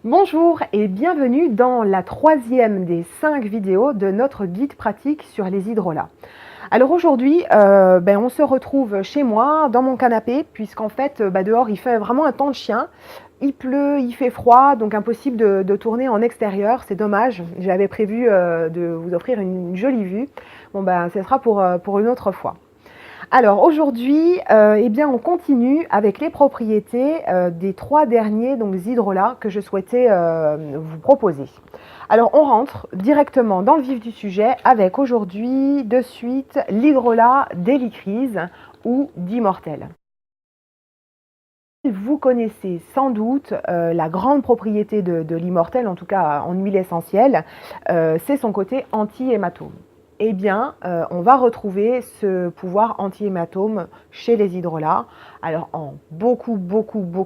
Bonjour et bienvenue dans la troisième des 5 vidéos de notre guide pratique sur les hydrolats. Alors aujourd'hui, on se retrouve chez moi, dans mon canapé, puisqu'en fait, dehors, il fait vraiment un temps de chien. Il pleut, il fait froid, donc impossible de tourner en extérieur. C'est dommage, j'avais prévu de vous offrir une jolie vue. Ce sera pour une autre fois. Alors aujourd'hui, on continue avec les propriétés des 3 derniers hydrolats que je souhaitais vous proposer. Alors on rentre directement dans le vif du sujet avec aujourd'hui de suite l'hydrolat d'Hélicrise ou d'Immortel. Vous connaissez sans doute la grande propriété de l'Immortel, en tout cas en huile essentielle, c'est son côté anti-hématome. On va retrouver ce pouvoir anti-hématome chez les hydrolats. Alors en beaucoup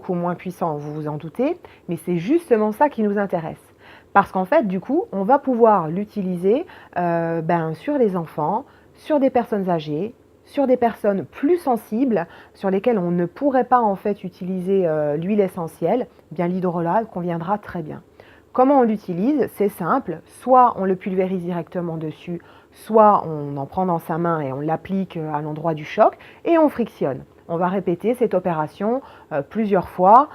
moins puissant, vous vous en doutez, mais c'est justement ça qui nous intéresse. Parce qu'en fait, du coup, on va pouvoir l'utiliser sur les enfants, sur des personnes âgées, sur des personnes plus sensibles, sur lesquelles on ne pourrait pas en fait utiliser l'huile essentielle. L'hydrolat conviendra très bien. Comment on l'utilise? C'est simple, soit on le pulvérise directement dessus, soit on en prend dans sa main et on l'applique à l'endroit du choc et on frictionne. On va répéter cette opération plusieurs fois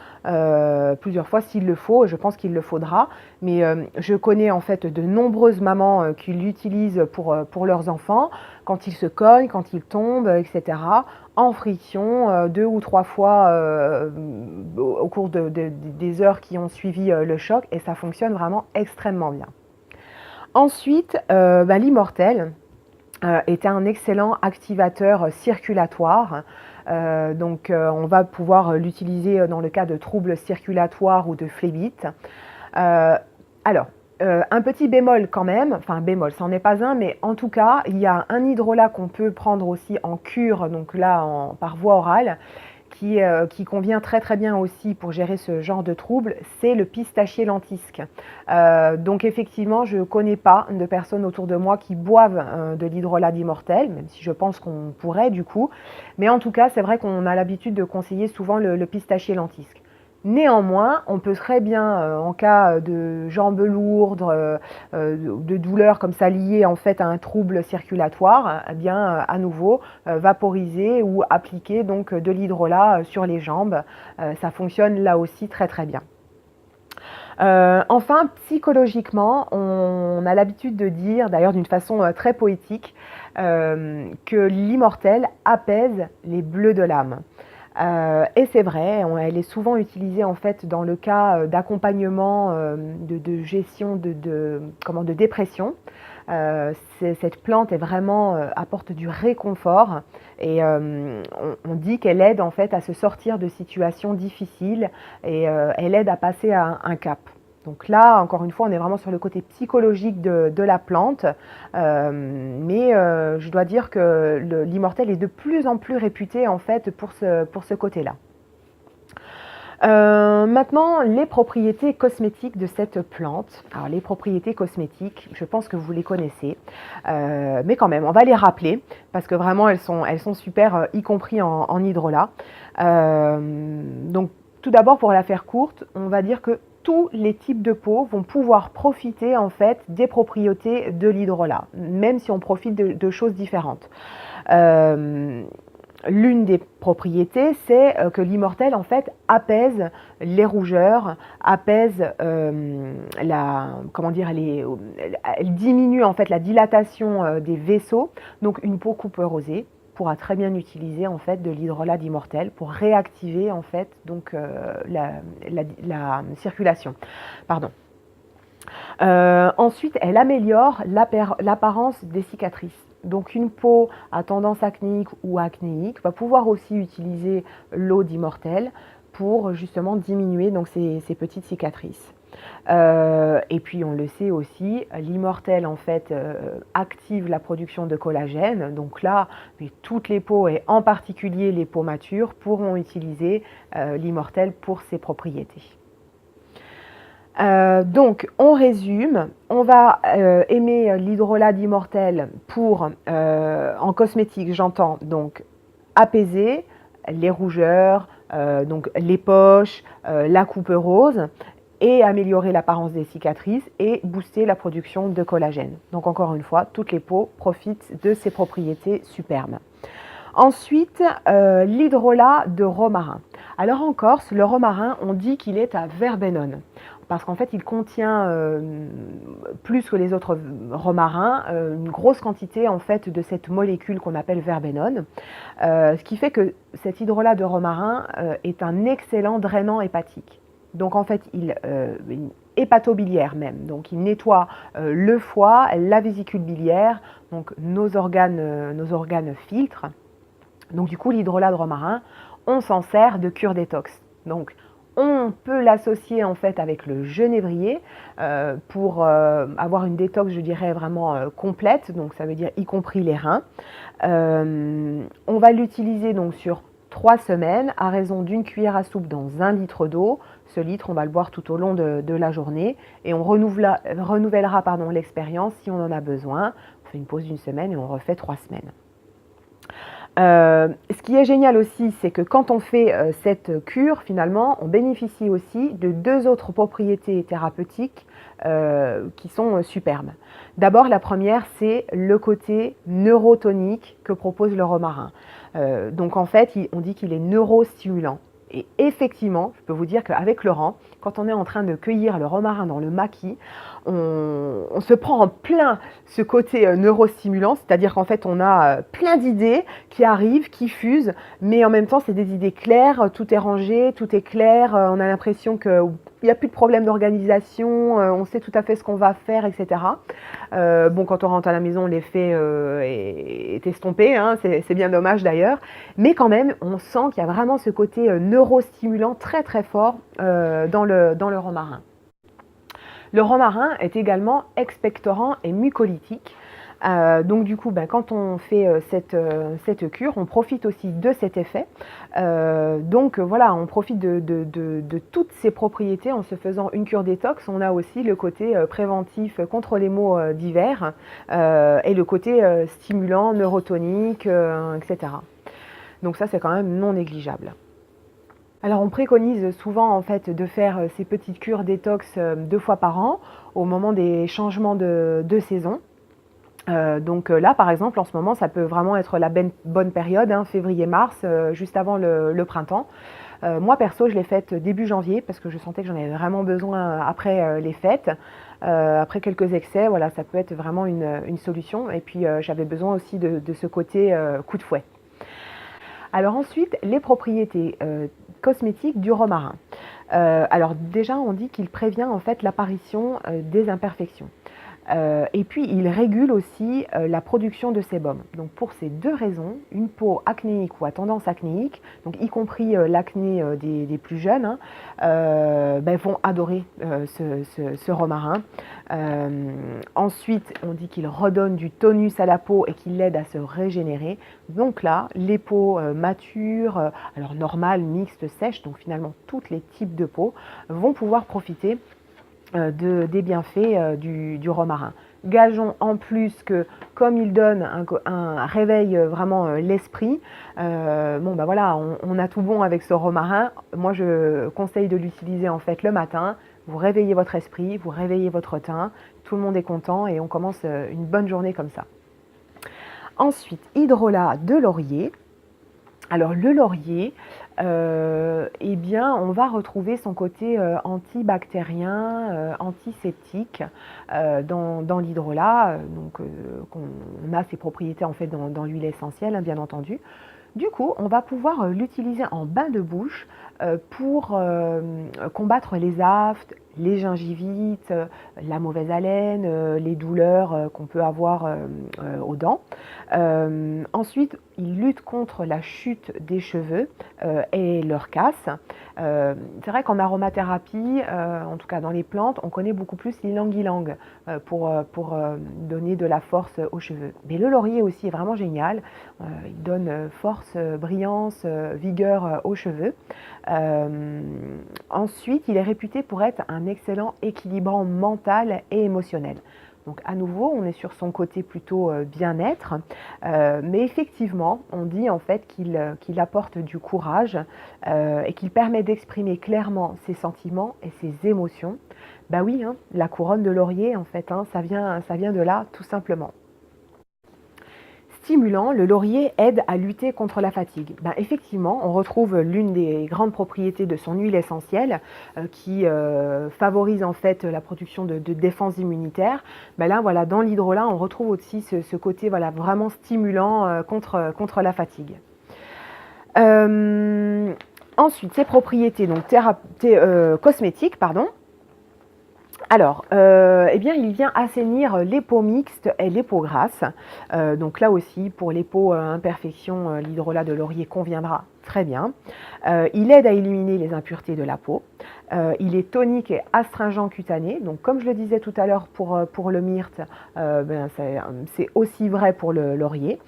s'il le faut, je pense qu'il le faudra, mais je connais en fait de nombreuses mamans qui l'utilisent pour leurs enfants, quand ils se cognent, quand ils tombent, etc., en friction 2 ou 3 fois au cours des heures qui ont suivi le choc, et ça fonctionne vraiment extrêmement bien. Ensuite, l'Immortel est un excellent activateur circulatoire. On va pouvoir l'utiliser dans le cas de troubles circulatoires ou de phlébite. Un petit bémol quand même, enfin bémol, ça n'en est pas un, mais en tout cas, il y a un hydrolat qu'on peut prendre aussi en cure, donc là par voie orale, qui convient très bien aussi pour gérer ce genre de troubles, c'est le pistachier lentisque. Donc effectivement, je ne connais pas de personnes autour de moi qui boivent de l'hydrolat d'Immortel, même si je pense qu'on pourrait du coup. Mais en tout cas, c'est vrai qu'on a l'habitude de conseiller souvent le pistachier lentisque. Néanmoins, on peut très bien, en cas de jambes lourdes, de douleurs comme ça liées en fait à un trouble circulatoire, à nouveau vaporiser ou appliquer donc de l'hydrolat sur les jambes. Ça fonctionne là aussi très bien. Enfin, psychologiquement, on a l'habitude de dire, d'ailleurs d'une façon très poétique, que l'Immortel apaise les bleus de l'âme. Et c'est vrai, elle est souvent utilisée en fait dans le cas d'accompagnement de gestion de dépression. Cette plante est vraiment apporte du réconfort et on dit qu'elle aide en fait à se sortir de situations difficiles et elle aide à passer à un cap. Donc là, encore une fois, on est vraiment sur le côté psychologique de la plante, je dois dire que l'Immortel est de plus en plus réputé en fait pour ce côté-là. Maintenant, les propriétés cosmétiques de cette plante. Alors les propriétés cosmétiques, je pense que vous les connaissez, mais quand même, on va les rappeler parce que vraiment elles sont super, y compris en hydrolat. Donc tout d'abord, pour la faire courte, on va dire que tous les types de peau vont pouvoir profiter en fait des propriétés de l'hydrolat, même si on profite de choses différentes. L'une des propriétés, c'est que l'Immortel en fait apaise les rougeurs, apaise elle diminue en fait la dilatation des vaisseaux, donc une peau couperosée pourra très bien utiliser en fait de l'hydrolat d'Immortel pour réactiver en fait donc la circulation. Pardon. Ensuite, elle améliore l'apparence des cicatrices. Donc une peau à tendance acnéique ou acnéique va pouvoir aussi utiliser l'eau d'Immortel pour justement diminuer donc ces petites cicatrices. Et puis on le sait aussi, l'Immortel en fait active la production de collagène. Donc là, toutes les peaux et en particulier les peaux matures pourront utiliser l'Immortel pour ses propriétés. Donc on résume, on va aimer l'hydrolat d'Immortel pour, en cosmétique j'entends, donc apaiser les rougeurs, donc les poches, la coupe rose, et améliorer l'apparence des cicatrices et booster la production de collagène. Donc encore une fois, toutes les peaux profitent de ces propriétés superbes. Ensuite, l'hydrolat de romarin. Alors en Corse, le romarin, on dit qu'il est à verbenone parce qu'en fait, il contient plus que les autres romarins une grosse quantité en fait de cette molécule qu'on appelle verbenone, ce qui fait que cet hydrolat de romarin est un excellent drainant hépatique. Donc en fait, il hépatobiliaire même, donc il nettoie le foie, la vésicule biliaire, donc nos organes filtres. Donc du coup, l'hydrolat de romarin, on s'en sert de cure détox. Donc on peut l'associer en fait avec le genévrier pour avoir une détox, je dirais, vraiment complète, donc ça veut dire y compris les reins. On va l'utiliser donc sur 3 semaines à raison d'une cuillère à soupe dans 1 litre d'eau. Ce litre, on va le boire tout au long de la journée et on renouvellera l'expérience si on en a besoin. On fait une pause d'1 semaine et on refait 3 semaines. Ce qui est génial aussi, c'est que quand on fait cette cure, finalement, on bénéficie aussi de 2 autres propriétés thérapeutiques qui sont superbes. D'abord, la première, c'est le côté neurotonique que propose le romarin. Donc en fait, on dit qu'il est neurostimulant. Et effectivement, je peux vous dire qu'avec Laurent, quand on est en train de cueillir le romarin dans le maquis, on se prend en plein ce côté neurostimulant, c'est-à-dire qu'en fait on a plein d'idées qui arrivent, qui fusent, mais en même temps c'est des idées claires, tout est rangé, tout est clair, on a l'impression qu'il n'y a plus de problème d'organisation, on sait tout à fait ce qu'on va faire, etc. Bon, quand on rentre à la maison, l'effet est estompé, hein, c'est bien dommage d'ailleurs, mais quand même on sent qu'il y a vraiment ce côté neurostimulant très très fort dans le romarin. Le romarin est également expectorant et mucolytique. Donc du coup, quand on fait cette cure, on profite aussi de cet effet. Donc voilà, on profite de toutes ces propriétés en se faisant une cure détox. On a aussi le côté préventif contre les maux divers et le côté stimulant, neurotonique, etc. Donc ça, c'est quand même non négligeable. Alors on préconise souvent en fait de faire ces petites cures détox 2 fois par an au moment des changements de saison. Donc là par exemple en ce moment ça peut vraiment être la bonne période, hein, février-mars, juste avant le printemps. Moi perso je l'ai faite début janvier parce que je sentais que j'en avais vraiment besoin après les fêtes. Après quelques excès, voilà, ça peut être vraiment une solution. Et puis j'avais besoin aussi de ce côté coup de fouet. Alors ensuite, les propriétés cosmétiques du romarin. Alors déjà, on dit qu'il prévient en fait l'apparition des imperfections. Et puis, il régule aussi la production de sébum. Donc, pour ces 2 raisons, une peau acnéique ou à tendance acnéique, donc y compris l'acné des plus jeunes, hein, vont adorer ce romarin. Ensuite, on dit qu'il redonne du tonus à la peau et qu'il l'aide à se régénérer. Donc là, les peaux matures, alors normales, mixtes, sèches, donc finalement tous les types de peau vont pouvoir profiter des bienfaits du romarin. Gageons en plus que comme il donne un réveil vraiment l'esprit, voilà, on a tout bon avec ce romarin. Moi je conseille de l'utiliser en fait le matin. Vous réveillez votre esprit, vous réveillez votre teint, tout le monde est content et on commence une bonne journée comme ça. Ensuite, hydrolat de laurier. Alors le laurier, eh bien, on va retrouver son côté antibactérien, antiseptique dans l'hydrolat. Donc, on a ses propriétés en fait dans l'huile essentielle, hein, bien entendu. Du coup, on va pouvoir l'utiliser en bain de bouche pour combattre les aftes, les gingivites, la mauvaise haleine, les douleurs qu'on peut avoir aux dents. Ensuite, il lutte contre la chute des cheveux et leur casse. C'est vrai qu'en aromathérapie, en tout cas dans les plantes, on connaît beaucoup plus l'ylang-ylang pour donner de la force aux cheveux. Mais le laurier aussi est vraiment génial. Il donne force, brillance, vigueur aux cheveux. Ensuite, il est réputé pour être un excellent équilibrant mental et émotionnel. Donc à nouveau, on est sur son côté plutôt bien-être, mais effectivement, on dit en fait qu'il apporte du courage et qu'il permet d'exprimer clairement ses sentiments et ses émotions. Bah oui, hein, la couronne de laurier, en fait, hein, ça vient de là, tout simplement. Stimulant, le laurier aide à lutter contre la fatigue. Ben, effectivement, on retrouve l'une des grandes propriétés de son huile essentielle qui favorise en fait la production de défense immunitaire. Ben là, voilà, dans l'hydrolat, on retrouve aussi ce côté voilà, vraiment stimulant contre la fatigue. Ensuite, ses propriétés donc, cosmétiques, pardon. Alors, eh bien, il vient assainir les peaux mixtes et les peaux grasses. Donc là aussi, pour les peaux à imperfection, l'hydrolat de laurier conviendra très bien. Il aide à éliminer les impuretés de la peau. Il est tonique et astringent cutané. Donc comme je le disais tout à l'heure pour le myrte, c'est aussi vrai pour le laurier.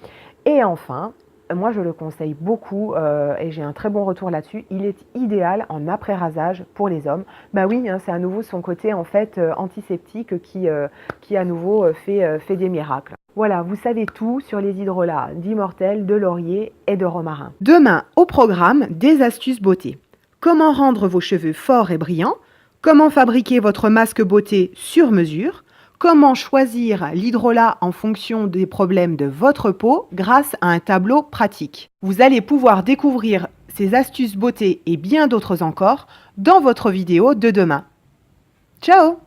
Et enfin, moi, je le conseille beaucoup et j'ai un très bon retour là-dessus. Il est idéal en après-rasage pour les hommes. Bah oui, hein, c'est à nouveau son côté en fait antiseptique qui à nouveau fait des miracles. Voilà, vous savez tout sur les hydrolats d'immortel, de laurier et de romarin. Demain, au programme, des astuces beauté. Comment rendre vos cheveux forts et brillants? Comment fabriquer votre masque beauté sur mesure? Comment choisir l'hydrolat en fonction des problèmes de votre peau grâce à un tableau pratique. Vous allez pouvoir découvrir ces astuces beauté et bien d'autres encore dans votre vidéo de demain. Ciao!